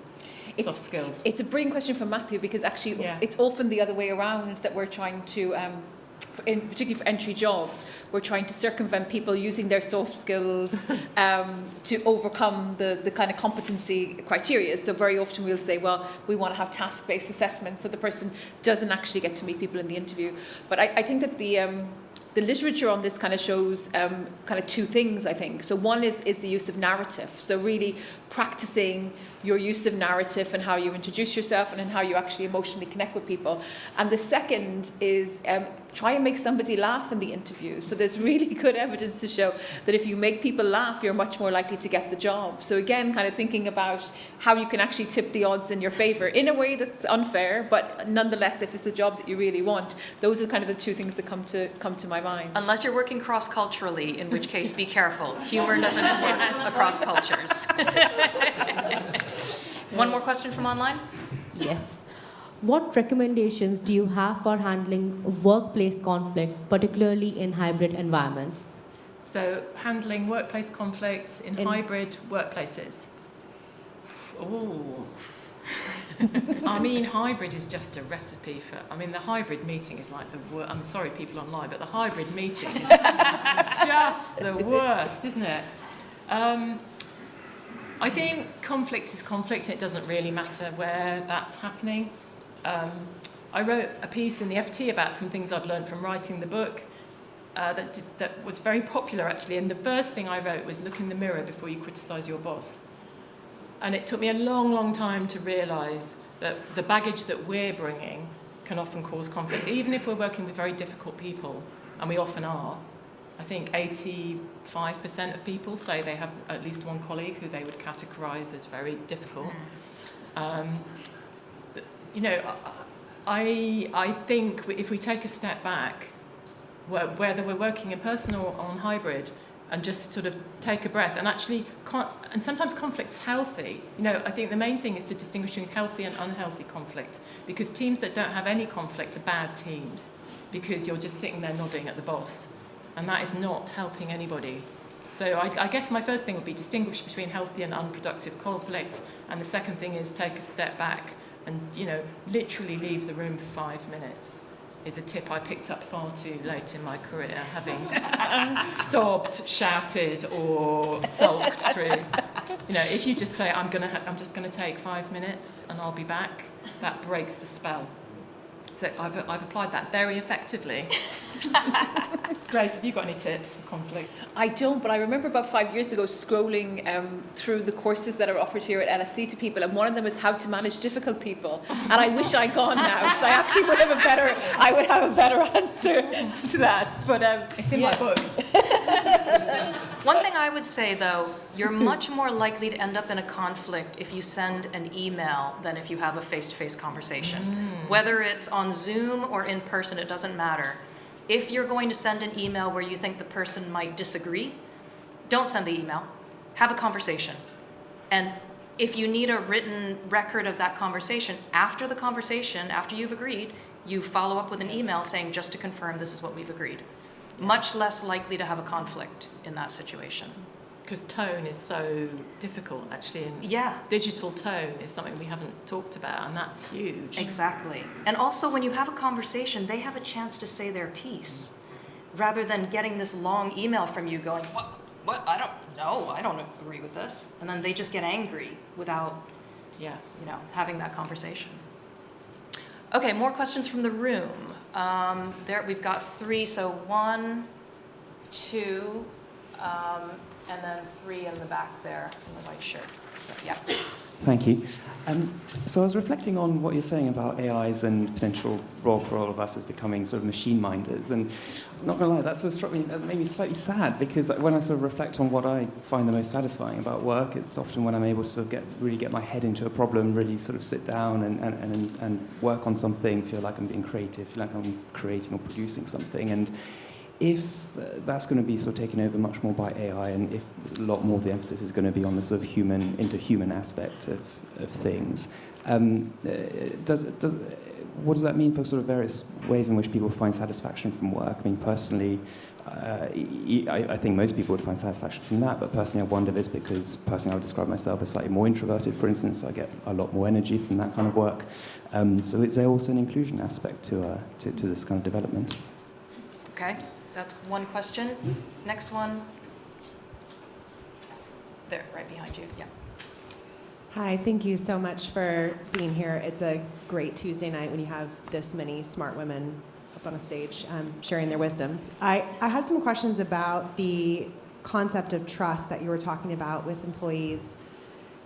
soft skills? It's a brilliant question from Matthew because actually it's often the other way around that we're trying to, particularly for entry jobs, we're trying to circumvent people using their soft skills to overcome the kind of competency criteria. So very often we'll say, well, we want to have task-based assessments so the person doesn't actually get to meet people in the interview. But I think that the literature on this kind of shows kind of two things, I think. So one is the use of narrative. So really practicing your use of narrative and how you introduce yourself and how you actually emotionally connect with people. And the second is try and make somebody laugh in the interview. So there's really good evidence to show that if you make people laugh, you're much more likely to get the job. So again, kind of thinking about how you can actually tip the odds in your favor in a way that's unfair, but nonetheless, if it's a job that you really want, those are kind of the two things that come to my mind. Unless you're working cross-culturally, in which case be careful. Humor doesn't work across cultures. One more question from online? Yes. What recommendations do you have for handling workplace conflict, particularly in hybrid environments? So handling workplace conflict in hybrid workplaces. Oh. I mean, hybrid is just a recipe for... I mean, the hybrid meeting is like the worst. I'm sorry, people online, but the hybrid meeting is just the worst, isn't it? I think conflict is conflict, and it doesn't really matter where that's happening. I wrote a piece in the FT about some things I'd learned from writing the book that was very popular, actually. And the first thing I wrote was look in the mirror before you criticise your boss. And it took me a long, long time to realise that the baggage that we're bringing can often cause conflict, even if we're working with very difficult people, and we often are. I think 85% of people say they have at least one colleague who they would categorise as very difficult. I think if we take a step back, whether we're working in person or on hybrid, and just sort of take a breath, and actually, and sometimes conflict's healthy. I think the main thing is to distinguish between healthy and unhealthy conflict, because teams that don't have any conflict are bad teams, because you're just sitting there nodding at the boss, and that is not helping anybody. So I guess my first thing would be distinguish between healthy and unproductive conflict, and the second thing is take a step back and, literally leave the room for 5 minutes. Is a tip I picked up far too late in my career, having sobbed, shouted, or sulked through. If you just say, I'm just going to take 5 minutes and I'll be back, that breaks the spell. So I've applied that very effectively. Grace, have you got any tips for conflict? I don't, but I remember about 5 years ago scrolling through the courses that are offered here at LSE to people, and one of them is how to manage difficult people. And I wish I'd gone now, because I actually would have a better answer to that. But it's in my book. One thing I would say, though, you're much more likely to end up in a conflict if you send an email than if you have a face-to-face conversation. Whether it's on Zoom or in person, it doesn't matter. If you're going to send an email where you think the person might disagree, don't send the email. Have a conversation. And if you need a written record of that conversation, after the conversation, after you've agreed, you follow up with an email saying, just to confirm this is what we've agreed. Much less likely to have a conflict in that situation. Because tone is so difficult, actually. And digital tone is something we haven't talked about, and that's huge. Exactly. And also, when you have a conversation, they have a chance to say their piece, rather than getting this long email from you going, what? I don't agree with this. And then they just get angry without, having that conversation. Okay, more questions from the room. There, we've got 3, so 1, 2, and then 3 in the back there in the white shirt. So, yeah. Thank you. So I was reflecting on what you're saying about AIs and potential role for all of us as becoming sort of machine minders. And I'm not going to lie, that sort of struck me, that made me slightly sad, because when I sort of reflect on what I find the most satisfying about work, it's often when I'm able to sort of really get my head into a problem, really sort of sit down and work on something, feel like I'm being creative, feel like I'm creating or producing something. And if that's going to be sort of taken over much more by AI, and if a lot more of the emphasis is going to be on the sort of human aspect of things, what does that mean for sort of various ways in which people find satisfaction from work? I mean, personally, I think most people would find satisfaction from that, but personally I wonder if it's because personally I would describe myself as slightly more introverted, for instance, so I get a lot more energy from that kind of work. So is there also an inclusion aspect to this kind of development? Okay, that's one question. Next one. There, right behind you. Yeah. Hi, thank you so much for being here. It's a great Tuesday night when you have this many smart women up on a stage sharing their wisdoms. I had some questions about the concept of trust that you were talking about with employees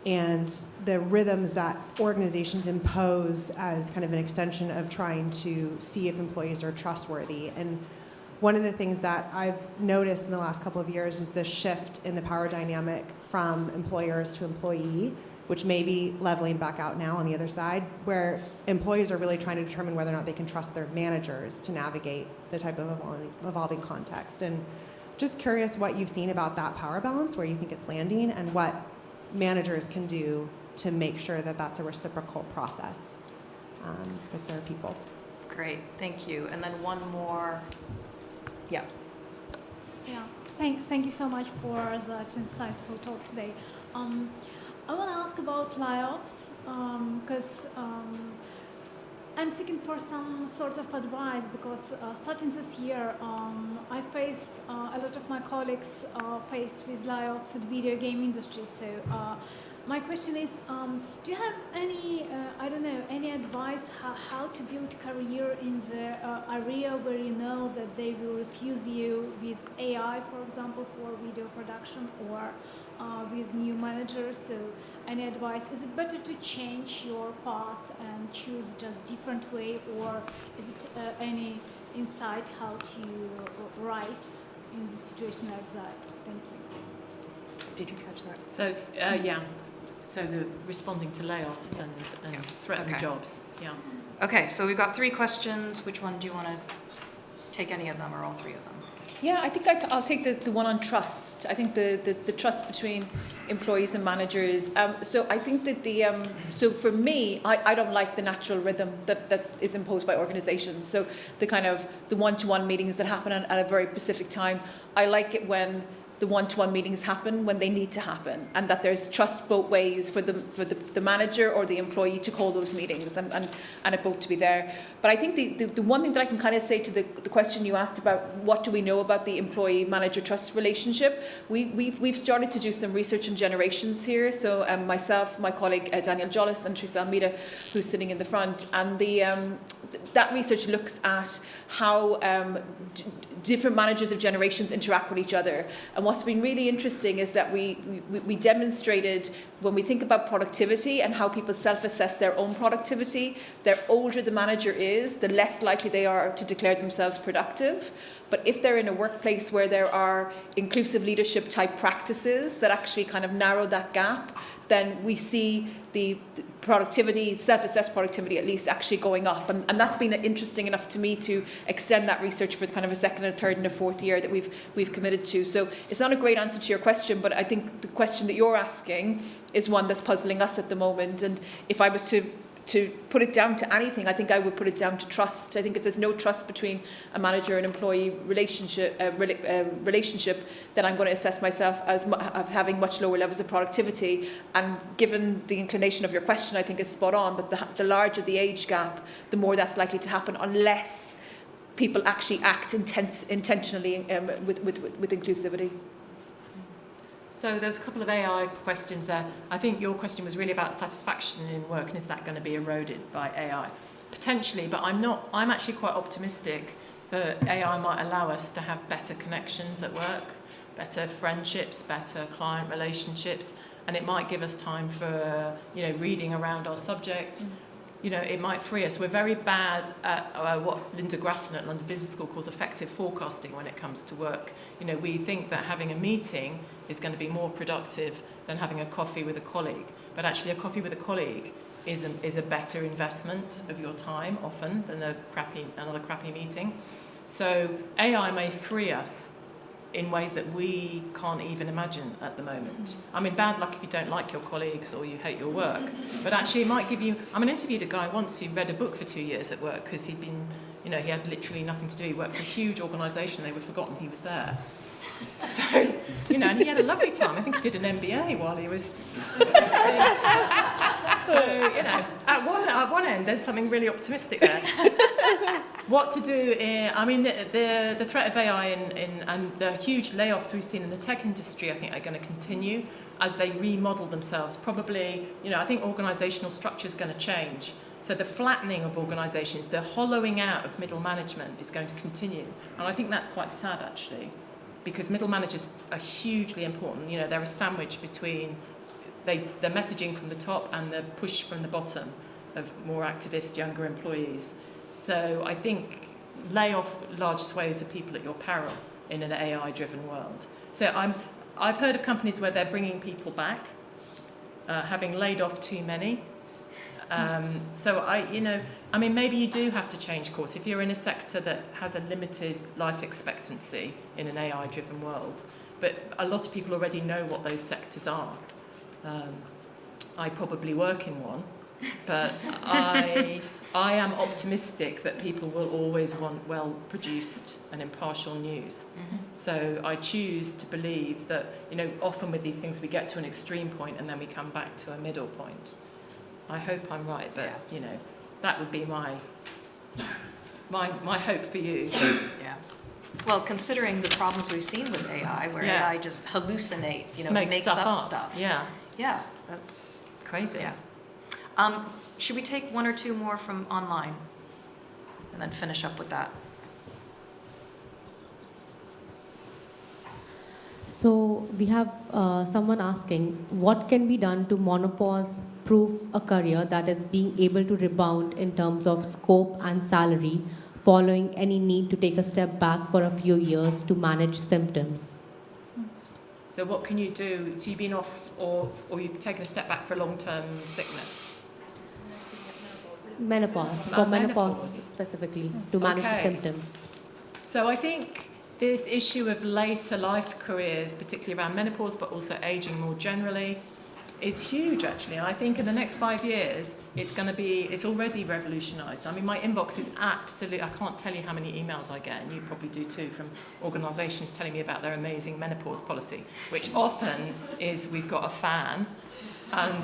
and the rhythms that organizations impose as kind of an extension of trying to see if employees are trustworthy. And one of the things that I've noticed in the last couple of years is this shift in the power dynamic from employers to employee, which may be leveling back out now on the other side, where employees are really trying to determine whether or not they can trust their managers to navigate the type of evolving context. And just curious what you've seen about that power balance, where you think it's landing, and what managers can do to make sure that that's a reciprocal process with their people. Great, thank you. And then one more. Yeah. Yeah, thank you so much for that insightful talk today. I want to ask about layoffs because I'm seeking for some sort of advice because starting this year, I faced a lot of my colleagues faced with layoffs in the video game industry. So my question is, do you have any, any advice how to build career in the area where you know that they will refuse you with AI, for example, for video production or with new managers? So any advice? Is it better to change your path and choose just different way, or is it any insight how to rise in the situation like that? Thank you. Did you catch that? So, yeah. So the responding to layoffs and Yeah. threatened Okay. jobs. Yeah. Okay, so we've got 3 questions. Which one do you want to take, any of them or all 3 of them? Yeah, I think I'll take the one on trust. I think the trust between employees and managers. So I think that so for me, I don't like the natural rhythm that is imposed by organizations. So the kind of the one-to-one meetings that happen at a very specific time. I like it when the one-to-one meetings happen when they need to happen, and that there's trust both ways for the manager or the employee to call those meetings and it both to be there. But I think the one thing that I can kind of say to the question you asked about what do we know about the employee-manager trust relationship, we've started to do some research in generations here. So myself, my colleague Daniel Jollis and Teresa Almeida, who's sitting in the front, and that research looks at how different managers of generations interact with each other. And what's been really interesting is that we demonstrated when we think about productivity and how people self-assess their own productivity, the older the manager is, the less likely they are to declare themselves productive. But if they're in a workplace where there are inclusive leadership type practices that actually kind of narrow that gap, then we see the productivity, self-assessed productivity at least, actually going up. And that's been interesting enough to me to extend that research for kind of a second and a third and a fourth year that we've committed to. So it's not a great answer to your question, but I think the question that you're asking is one that's puzzling us at the moment. And if I was to put it down to anything, I think I would put it down to trust. I think if there's no trust between a manager and employee relationship, then I'm going to assess myself as having much lower levels of productivity. And given the inclination of your question, I think is spot on, that the larger the age gap, the more that's likely to happen, unless people actually act intentionally with inclusivity. So there's a couple of AI questions there. I think your question was really about satisfaction in work, and is that going to be eroded by AI? potentially, but I'm actually quite optimistic that AI might allow us to have better connections at work, better friendships, better client relationships, and it might give us time for, reading around our subject. It might free us. We're very bad at what Linda Grattan at London Business School calls effective forecasting when it comes to work. We think that having a meeting is going to be more productive than having a coffee with a colleague. But actually, a coffee with a colleague is a better investment of your time often than another crappy meeting. So AI may free us in ways that we can't even imagine at the moment. I mean, bad luck if you don't like your colleagues or you hate your work, but actually it might give you... I interviewed a guy once who read a book for 2 years at work because he'd been, he had literally nothing to do. He worked for a huge organisation, they were forgotten he was there. So, and he had a lovely time. I think he did an MBA while he was... So, at one end, there's something really optimistic there. What to do the threat of AI and the huge layoffs we've seen in the tech industry, I think, are going to continue as they remodel themselves. Probably, I think organisational structure is going to change. So the flattening of organisations, the hollowing out of middle management is going to continue. And I think that's quite sad, actually, because middle managers are hugely important. They're a sandwich between the messaging from the top and the push from the bottom of more activist, younger employees. So I think lay off large swathes of people at your peril in an AI-driven world. So I've heard of companies where they're bringing people back, having laid off too many. Maybe you do have to change course if you're in a sector that has a limited life expectancy in an AI-driven world. But a lot of people already know what those sectors are. I probably work in one, but I am optimistic that people will always want well-produced and impartial news. So I choose to believe that, often with these things we get to an extreme point and then we come back to a middle point. I hope I'm right, but, that would be my hope for you. Yeah. Well, considering the problems we've seen with AI, where AI just hallucinates, makes up stuff. Yeah. Yeah, that's crazy. Yeah. Should we take one or two more from online and then finish up with that? So we have someone asking, what can be done to menopause-proof a career that is being able to rebound in terms of scope and salary following any need to take a step back for a few years to manage symptoms? So what can you do? So you've been off or you've taken a step back for long-term sickness? Menopause, for menopause specifically, to manage the symptoms. So I think this issue of later life careers, particularly around menopause, but also ageing more generally, is huge, actually. And I think in the next 5 years, it's already revolutionised. My inbox is absolutely, I can't tell you how many emails I get, and you probably do too, from organisations telling me about their amazing menopause policy, which often is, we've got a fan, and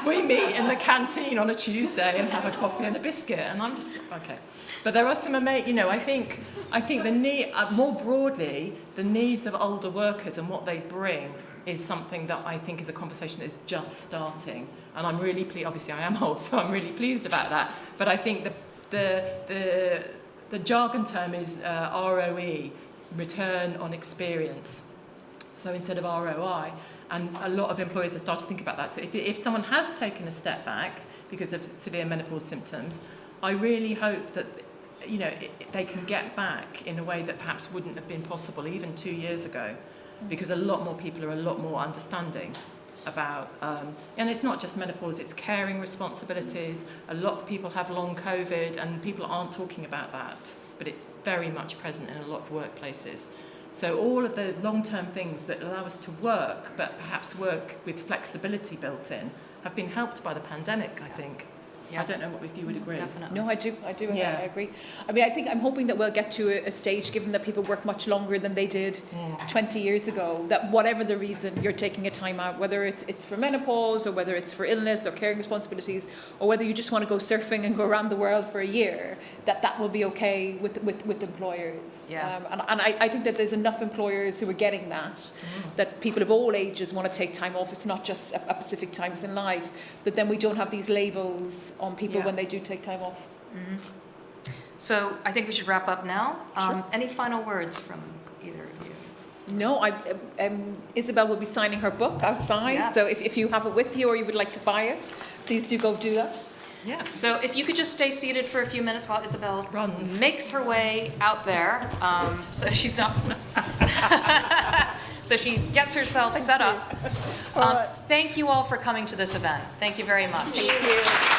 we meet in the canteen on a Tuesday and have a coffee and a biscuit, and I'm just, okay. But there are some amazing, I think the need, more broadly, the needs of older workers and what they bring is something that I think is a conversation that is just starting. And I'm really pleased, obviously I am old, so I'm really pleased about that. But I think the jargon term is ROE, return on experience. So instead of ROI, and a lot of employers are starting to think about that. So if someone has taken a step back because of severe menopause symptoms, I really hope that they can get back in a way that perhaps wouldn't have been possible even 2 years ago, because a lot more people are a lot more understanding about, and it's not just menopause, it's caring responsibilities. A lot of people have long COVID and people aren't talking about that, but it's very much present in a lot of workplaces. So all of the long-term things that allow us to work, but perhaps work with flexibility built in, have been helped by the pandemic, I think. Yeah. I don't know if you would agree. Definitely. No, I do. Yeah. I agree. I mean, I'm hoping that we'll get to a stage, given that people work much longer than they did 20 years ago, that whatever the reason you're taking a time out, whether it's for menopause or whether it's for illness or caring responsibilities, or whether you just want to go surfing and go around the world for a year, that will be okay with employers. Yeah. And I think that there's enough employers who are getting that people of all ages want to take time off. It's not just at specific times in life, that then we don't have these labels on people when they do take time off. So I think we should wrap up now. Sure. Any final words from either of you? No, Isabel will be signing her book outside. Yes. So if you have it with you or you would like to buy it, please do go do that. Yeah. So if you could just stay seated for a few minutes while Isabel Runs. makes her way out there, so she's not. So she gets herself set up. Thank you all for coming to this event. Thank you very much. Thank you.